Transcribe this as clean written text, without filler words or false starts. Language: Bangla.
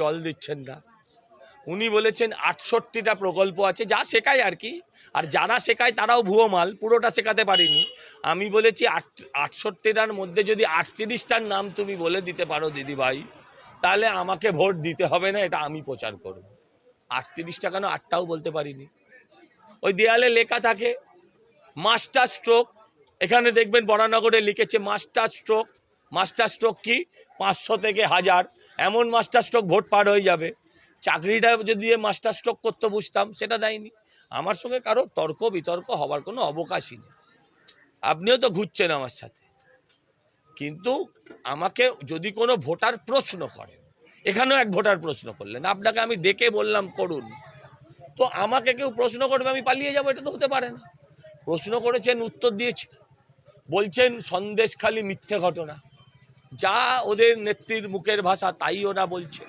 জল দিচ্ছেন না। উনি বলেছেন ৬৮টা প্রকল্প আছে, যা শেখায় আর কি, আর যারা শেখায় তারাও ভুয়ো মাল, পুরোটা শেখাতে পারিনি। আমি বলেছি ৬৮টার মধ্যে যদি ৩৮টার নাম তুমি বলে দিতে পারো দিদিভাই, তাহলে আমাকে ভোট দিতে হবে না, এটা আমি প্রচার করব। ৩৮টা কেন, ৮টাও বলতে পারিনি। ওই দেয়ালে লেখা থাকে মাস্টার স্ট্রোক, এখানে দেখবেন বরানগরে লিখেছে মাস্টার স্ট্রোক। মাস্টার স্ট্রোক কি? ৫০০ থেকে ১০০০ এমন মাস্টার স্ট্রোক ভোট পার হয়ে যাবে। চাকরিটা যদি মাস্টার স্ট্রোক করতে বুঝতাম, সেটা দেয়নি। আমার সঙ্গে কারো তর্ক বিতর্ক হবার কোনো অবকাশই নেই। আপনিও তো ঘুরছেন আমার সাথে, কিন্তু আমাকে যদি কোনো ভোটার প্রশ্ন করে, এখানেও এক ভোটার প্রশ্ন করলেন, আপনাকে আমি ডেকে বললাম করুন, তো আমাকে কেউ প্রশ্ন করবে আমি পালিয়ে যাবো, এটা তো হতে পারে না। প্রশ্ন করেছেন, উত্তর দিয়েছি। বলছেন সন্দেশখালি মিথ্যে ঘটনা, যা ওদের নেত্রীর মুখের ভাষা তাই ওরা বলছে।